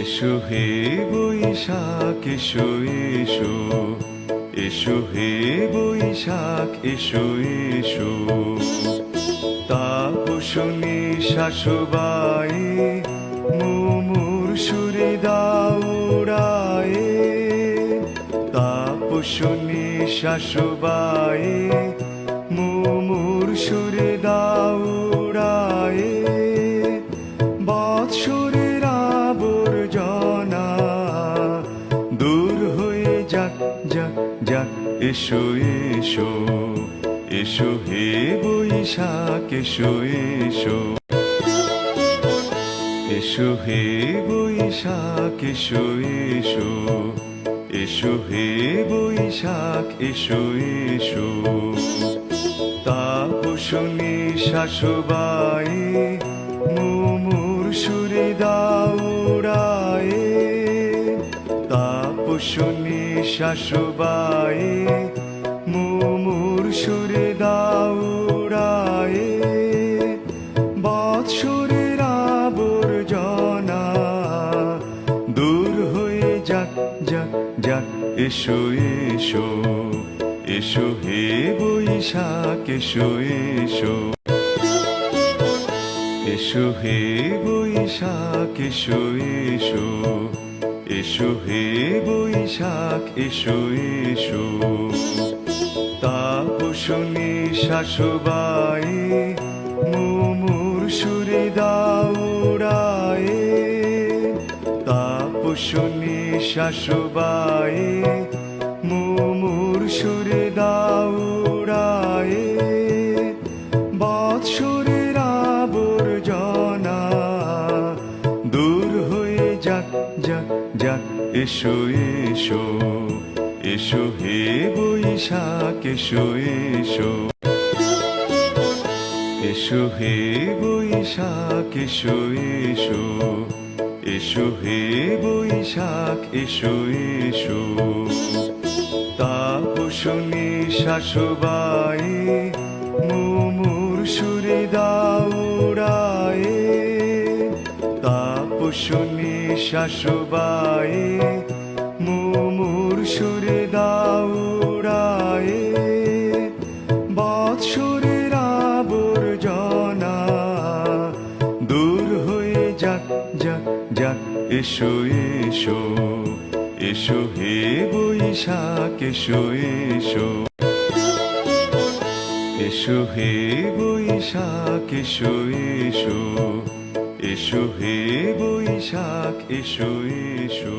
এসো হে বৈশাখ এসো এসো, এসো হে বৈশাখ এসো এসো। তাপসনী শাশুবায়ে মুমুর সুরে দাউড়ায়ে, তাপসনী শাশুবায়ে মুমুর সুরে দাউড়ায়ে। বৎসরের আবর্জনা দূর হয়ে যাক যাক যাক, এসো এসো, এসো হে বৈশাখ এসো এসো। এসো হে বৈশাখ এসো এসো, এসো হে বৈশাখ এসো এসো। তাপসনী শাশুবায়ে মুমুর সুরে দাউড়ায়ে, তাপসনী শাশুবায়ে মুমুর সুরে দাউড়ায়ে। বৎসরের আবর্জনা দূর হয়ে যাক যাক যাক, এসো এসো, এসো হে বৈশাখ এসো এসো। এসো হে বৈশাখ এসো এসো, এসো হে বৈশাখ এসো এসো। তাপসনী শাশুবায়ে মুমুর সুরে দাউড়ায়ে, তাপসনী শাশুবায়ে মুমুর সুরে দাউড়ায়ে। বৎসরের আবর্জনা দূর হয়ে যাক যাক যাক, এসো এসো, এসো হে বৈশাখ এসো এসো। এসো হে বৈশাখ এসো এসো, এসো হে বৈশাখ এসো এসো। তাপসনী শাশুবায়ে মুমুর সুরে দাউড়ায়ে, তাপসনী শাশুবায়ে মুমুর সুরে দাউড়ায়ে। বৎসরের আবর্জনা দূর হয়ে যাক যাক যাক, এসো এসো, এসো হে বৈশাখ এসো এসো। এসো হে বৈশাখ এসো এসো, এসো হে বৈশাখ এসো এসো।